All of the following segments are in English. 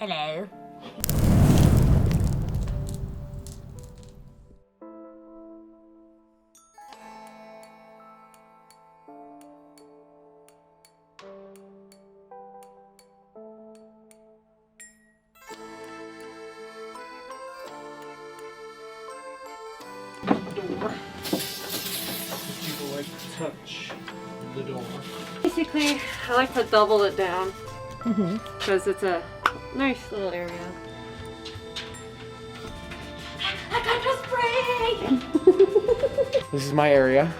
Hello. People like to touch the door. Basically, I like to double it down because it's a nice little area. I got the spray! This is my area.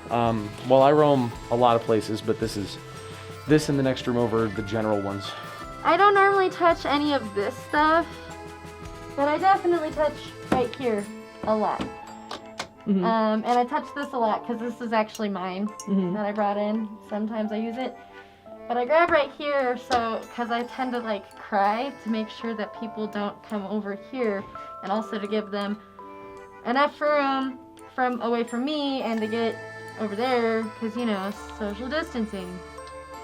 Well, I roam a lot of places, but this and the next room over, the general ones. I don't normally touch any of this stuff, but I definitely touch right here a lot. And I touch this a lot because this is actually mine that I brought in. Sometimes I use it. But I grab right here because I tend to like cry to make sure that people don't come over here, and also to give them enough room away from me and to get over there because, you know, social distancing.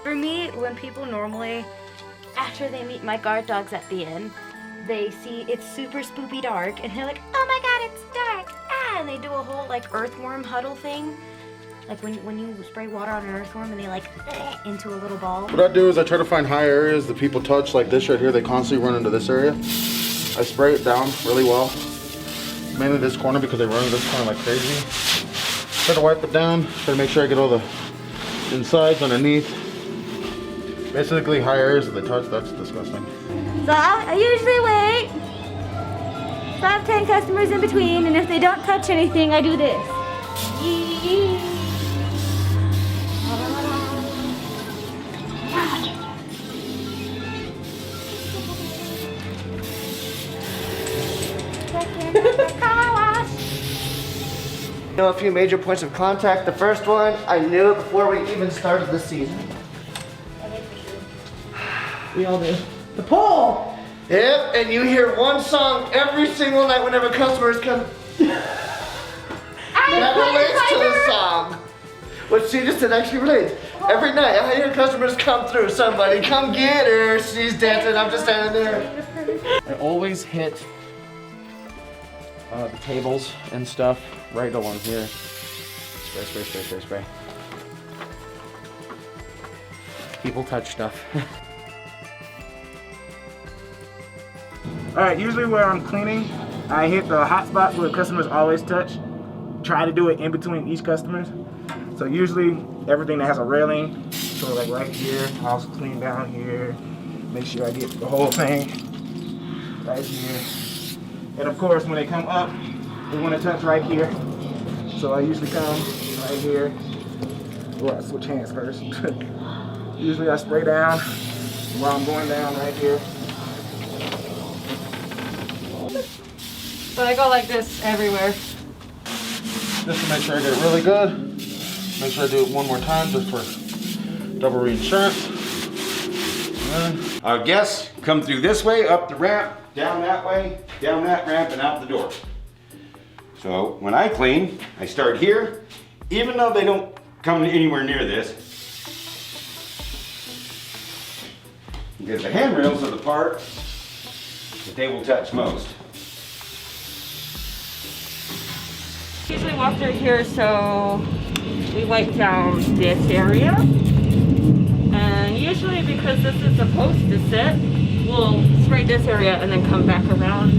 For me, when people normally, after they meet my guard dogs at the inn, they see it's super spoopy dark and they're like, oh my god, it's dark, and they do a whole like earthworm huddle thing. Like when you spray water on an earthworm and they like into a little ball. What I do is I try to find high areas that people touch, like this right here. They constantly run into this area. I spray it down really well. Mainly this corner because they run into this corner like crazy. Try to wipe it down. Try to make sure I get all the insides underneath. Basically high areas that they touch, that's disgusting. So I usually wait 5-10 customers in between, and if they don't touch anything, I do this. You know, a few major points of contact. The first one, I knew it before we even started the season. We all do. The pole! Yep, and you hear one song every single night whenever customers come. That relates to the song. What she just did actually relates. Every night I hear customers come through. Somebody come get her. She's dancing, I'm just standing there. I always hit the tables and stuff right along here. Spray, spray, spray, spray, spray. People touch stuff. Alright, usually where I'm cleaning, I hit the hot spots where customers always touch. Try to do it in between each customer. So usually everything that has a railing, so like right here, I'll clean down here, make sure I get the whole thing right here. And of course when they come up, they want to touch right here. So I usually come right here. Well, I switch hands first. Usually I spray down while I'm going down right here. So I go like this everywhere. Just to make sure I get it really good. Make sure I do it one more time just for double reinsurance. Our guests come through this way, up the ramp, down that way, down that ramp, and out the door. So when I clean, I start here, even though they don't come anywhere near this, because the handrails are the part that they will touch most. Usually walk through here, so we wipe down this area. And usually because this is supposed to sit, we'll spray this area and then come back around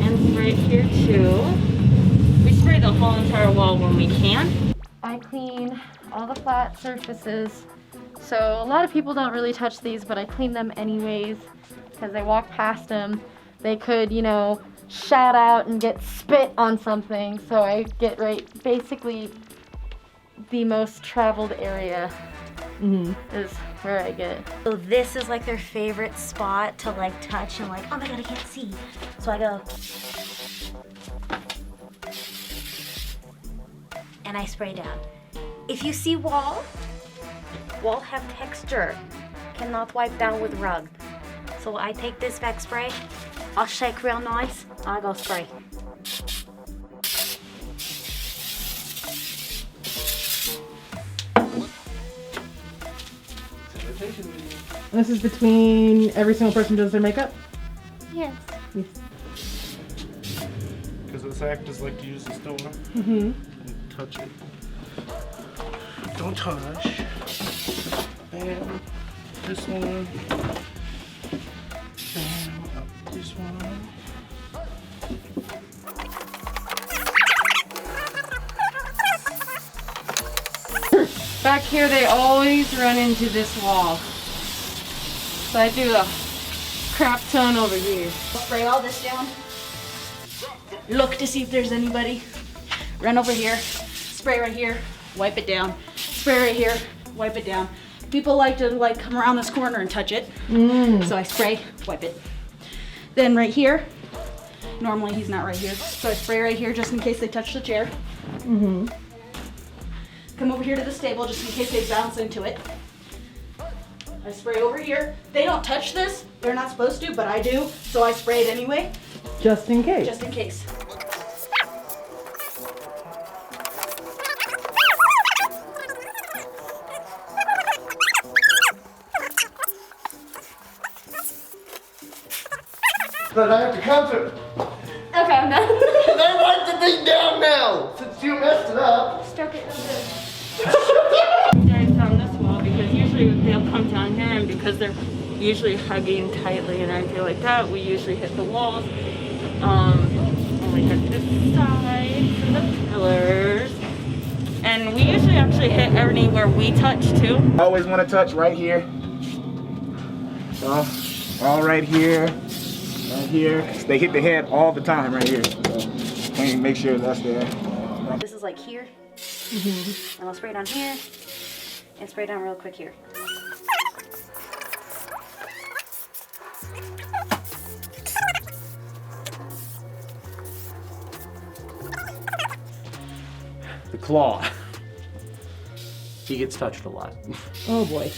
and spray here too. We spray the whole entire wall when we can. I clean all the flat surfaces. So a lot of people don't really touch these, but I clean them anyways because I walk past them. They could, you know, shout out and get spit on something. So I get right, basically the most traveled area is where I get. So this is like their favorite spot to like touch and like, oh my god, I can't see. So I go. And I spray down. If you see wall have texture. Cannot wipe down with rug. So I take this back spray, I'll shake real nice, I go spray. Sanitation. This is between every single person who does their makeup? Yes. Because this actors like to use the store Mm-hmm. and touch it. Don't touch. Bam. This one. Bam. Up this one. Back here, they always run into this wall. So I do a crap ton over here. Spray all this down. Look to see if there's anybody. Run over here. Spray right here. Wipe it down. Spray right here. Wipe it down. People like to come around this corner and touch it. So I spray, wipe it. Then right here. Normally he's not right here. So I spray right here just in case they touch the chair. Mm-hmm. Come over here to this table just in case they bounce into it. I spray over here. They don't touch this. They're not supposed to, but I do. So I spray it anyway, Just in case. just in case. But I have to come to. Okay, I'm done. They wipe the thing down now since you messed it up. Stroke it real good. Guys down this wall because usually they'll come down here and because they're usually hugging tightly and everything like that, we usually hit the walls. And we hit this side and the pillars. And we usually actually hit anywhere we touch too. Always want to touch right here. So, all right here, right here. They hit the head all the time right here. So, clean, make sure that's there. This is like here. And I'll spray it on here and spray it down real quick here. The claw. He gets touched a lot. Oh boy.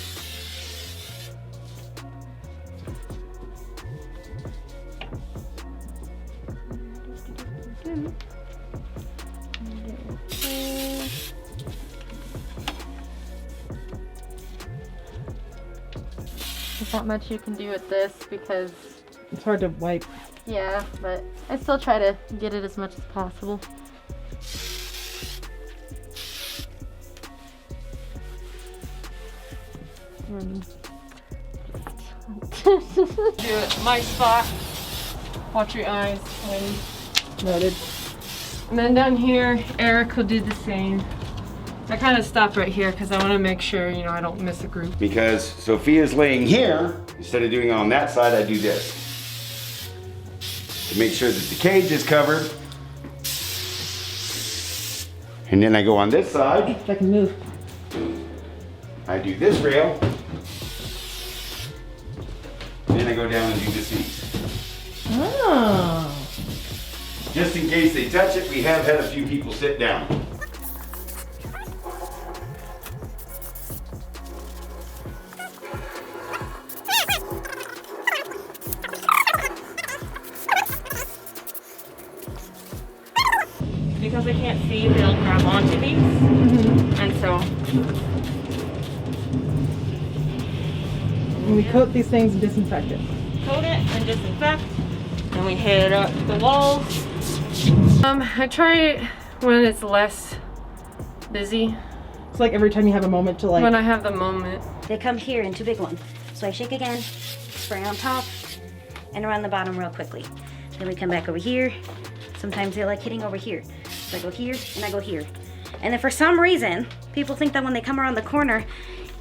There's not much you can do with this because, It's hard to wipe. yeah, but I still try to get it as much as possible. Do it my spot. Watch your eyes. Noted. And then down here, Eric will do the same. I kind of stop right here because I want to make sure, you know, I don't miss a group. Because Sophia's laying here, instead of doing it on that side, I do this. To make sure that the cage is covered. And then I go on this side, If I can move. I do this rail. And then I go down and do the seats. Oh. Just in case they touch it, we have had a few people sit down. Because I can't see, they'll grab onto these. And so, And we coat these things and disinfect it. coat it and disinfect. And we hit up the walls. I try it when it's less busy. It's like every time you have a moment to like. When I have the moment. They come here in two big ones. So I shake again, spray on top, and around the bottom real quickly. Then we come back over here. Sometimes they like hitting over here. So I go here and I go here. And then for some reason, people think that when they come around the corner,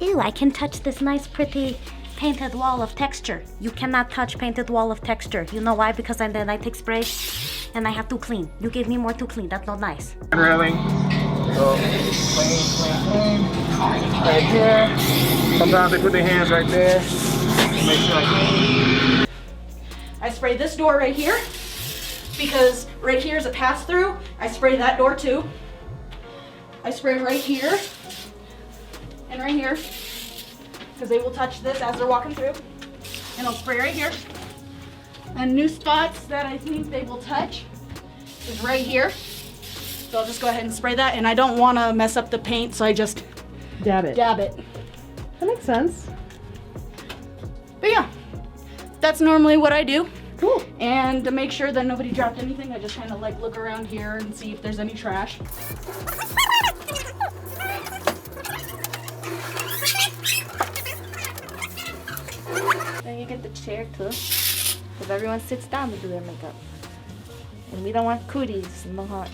ew, I can touch this nice pretty painted wall of texture. You cannot touch painted wall of texture. You know why? Because then I take spray and I have to clean. You give me more to clean. That's not nice. Railing. So, clean. Right here. Sometimes they put their hands right there. Make sure I clean. I spray this door right here because right here is a pass through. I spray that door too. I spray right here and right here because they will touch this as they're walking through. And I'll spray right here. And new spots that I think they will touch is right here. So I'll just go ahead and spray that. And I don't want to mess up the paint, so I just Dab it. dab it. That makes sense. But yeah, that's normally what I do. Cool. And to make sure that nobody dropped anything, I just kind of like look around here and see if there's any trash. Then you get the chair too, because everyone sits down to do their makeup. And we don't want cooties, no hot,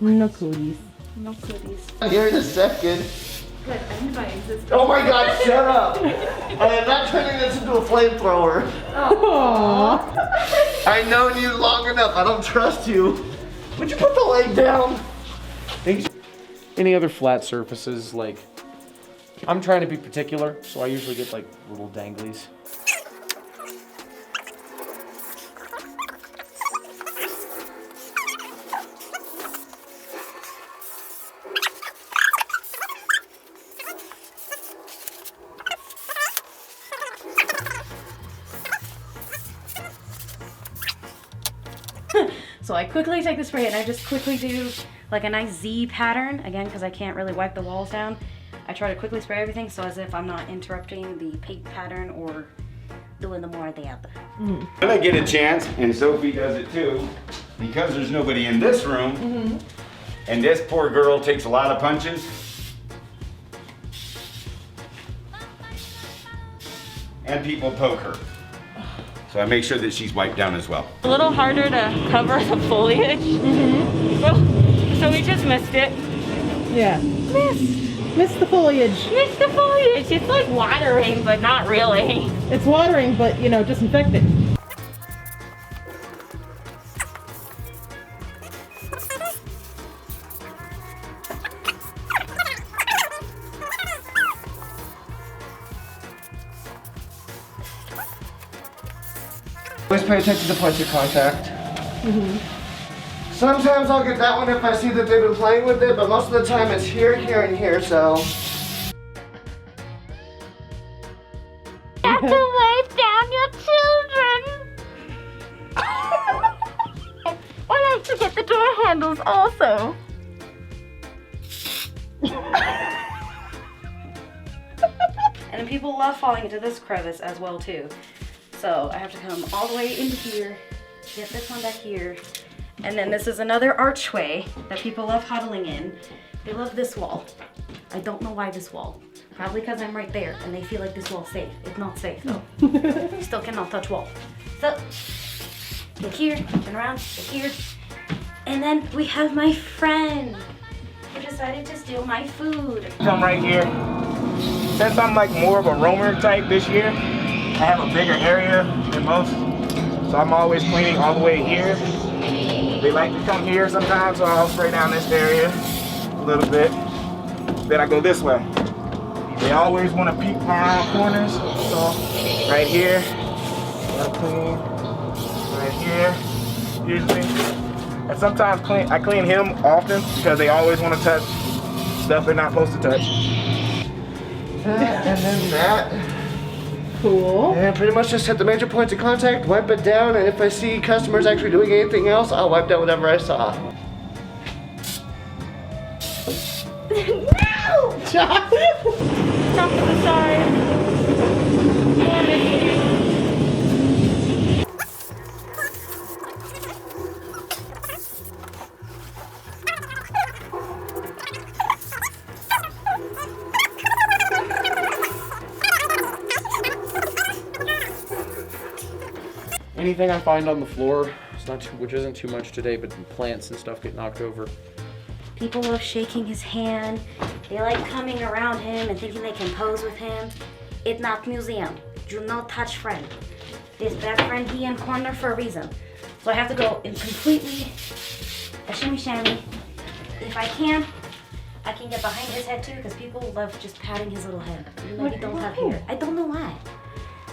No cooties. no cooties. Here in a second. Good, I need my existence. Oh my god, shut up! I am not turning this into a flamethrower. Aww. I've known you long enough. I don't trust you. Would you put the leg down? Any other flat surfaces, like, I'm trying to be particular, so I usually get like little danglies. So I quickly take the spray and I just quickly do like a nice Z pattern, again, because I can't really wipe the walls down. I try to quickly spray everything so as if I'm not interrupting the paint pattern or doing the more at the other. When I get a chance, and Sophie does it too, because there's nobody in this room, and this poor girl takes a lot of punches, and people poke her. So I make sure that she's wiped down as well. A little harder to cover the foliage. So we just missed it. Yeah. Miss the foliage. Missed the foliage. It's like watering, but not really. It's watering, but you know, disinfect it. Always pay attention to points of contact. Sometimes I'll get that one if I see that they've been playing with it, but most of the time it's here, here, and here, so. You have to wipe down your children. I like to get the door handles also. And then people love falling into this crevice as well too. So I have to come all the way into here, get this one back here. And then this is another archway that people love huddling in. They love this wall. I don't know why this wall. Probably because I'm right there and they feel like this wall's safe. It's not safe though. You still cannot touch wall. So, get here, turn around, get here. And then we have my friend who decided to steal my food. Come right here. Since I'm like more of a roamer type this year, I have a bigger area than most. So I'm always cleaning all the way here. They like to come here sometimes, so I'll spray down this area a little bit. Then I go this way. They always want to peek around corners, so right here, I clean, right here, usually. And sometimes I clean him often because they always want to touch stuff they're not supposed to touch. And then that. Cool. And pretty much just hit the major points of contact, wipe it down, and if I see customers actually doing anything else, I'll wipe down whatever I saw. Stop to the side. Damn it. Anything I find on the floor, it's not too, which isn't too much today, but plants and stuff get knocked over. People love shaking his hand. They like coming around him and thinking they can pose with him. It's not museum. Do not touch friend. This that friend he in corner for a reason. So I have to go in completely a shimmy shammy. If I can get behind his head too, because people love just patting his little head, even though he don't have hair. I don't know why.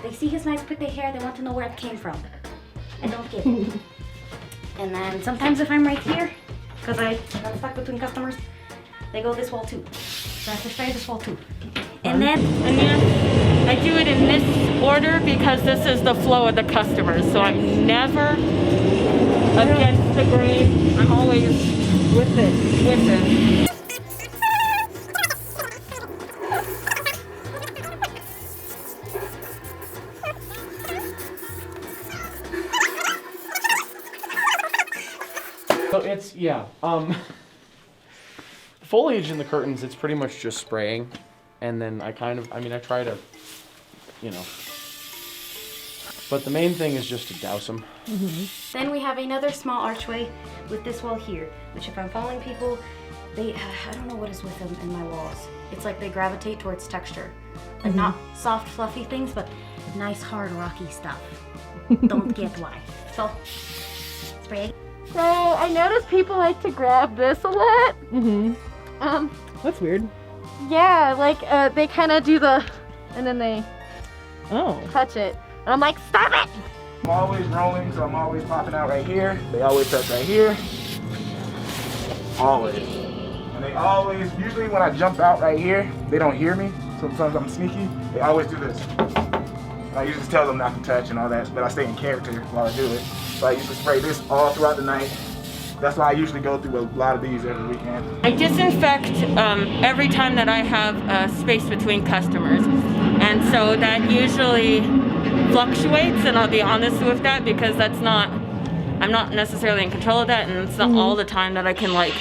They see his nice pretty hair, they want to know where it came from. I don't get it. And then sometimes if I'm right here, because I'm stuck between customers, they go this wall too. So I have to spray this wall too. And then I do it in this order because this is the flow of the customers. So I'm never against the grain. I'm always With it. with it. it's, yeah. Foliage in the curtains, it's pretty much just spraying. And then I try to, you know. But the main thing is just to douse them. Then we have another small archway with this wall here, which if I'm following people, I don't know what is with them in my walls. It's like they gravitate towards texture. Like not soft, fluffy things, but nice, hard, rocky stuff. Don't get why. So, spray. So I noticed people like to grab this a lot. That's weird. Yeah, like they kind of do the, and then they Oh. touch it. And I'm like, stop it! I'm always rolling, so I'm always popping out right here. They always touch right here. Always. And they always, usually when I jump out right here, they don't hear me. Sometimes I'm sneaky. They always do this. I usually tell them not to touch and all that, but I stay in character while I do it. So I usually spray this all throughout the night. That's why I usually go through a lot of these every weekend. I disinfect every time that I have space between customers. And so that usually fluctuates, and I'll be honest with that because I'm not necessarily in control of that, and it's not all the time that I can like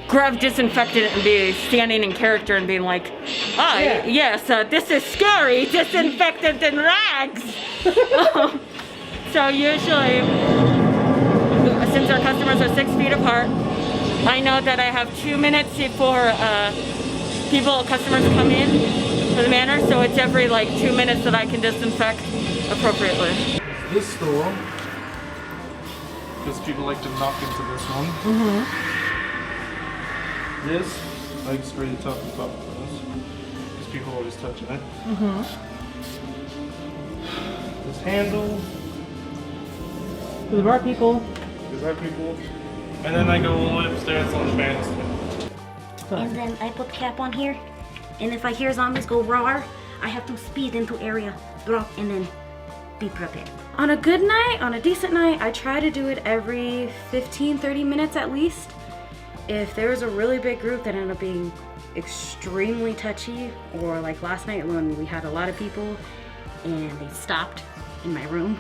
grab disinfectant and be standing in character and being like, yes, this is scary, disinfectant and rags. So usually, since our customers are 6 feet apart, I know that I have 2 minutes before customers come in for the manor, so it's every like 2 minutes that I can disinfect appropriately. This store, because people like to knock into this one. This, I can spray the top and top of this, because people always touching it. This handle. For the bar people. And then I go all the way upstairs on the banister. And then I put cap on here. And if I hear zombies go roar, I have to speed into area, drop, and then be prepared. On a good night, on a decent night, I try to do it every 15-30 minutes at least. If there's a really big group that ended up being extremely touchy, or like last night when we had a lot of people and they stopped in my room,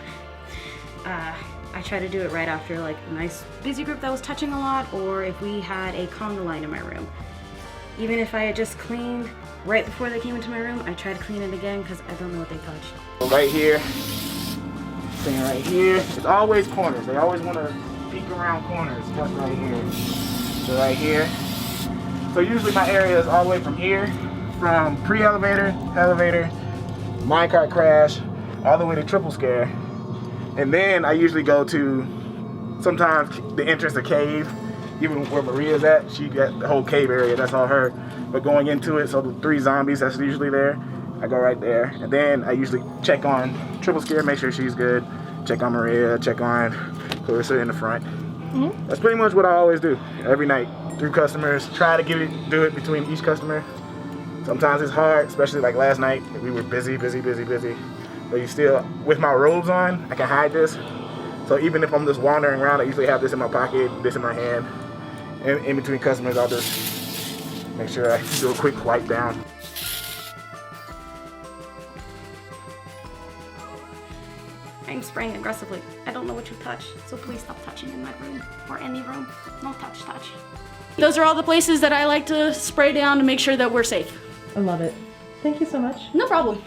I try to do it right after like a nice busy group that was touching a lot, or if we had a conga line in my room. Even if I had just cleaned right before they came into my room, I try to clean it again because I don't know what they touched. Right here, thing right here. It's always corners. They always want to peek around corners. Just right here. So right here. So usually my area is all the way from here, from pre-elevator, elevator, minecart crash, all the way to triple scare. And then I usually go to sometimes the entrance of cave, even where Maria's at. She got the whole cave area, that's all her. But going into it, so the 3 zombies that's usually there, I go right there. And then I usually check on triple scare, make sure she's good. Check on Maria, check on Clarissa in the front. That's pretty much what I always do every night through customers. Try to do it between each customer. Sometimes it's hard, especially like last night. We were busy. But you still, with my robes on, I can hide this. So even if I'm just wandering around, I usually have this in my pocket, this in my hand. And in between customers, I'll just make sure I do a quick wipe down. I'm spraying aggressively. I don't know what you touch, so please stop touching in my room or any room. No touch. Those are all the places that I like to spray down to make sure that we're safe. I love it. Thank you so much. No problem.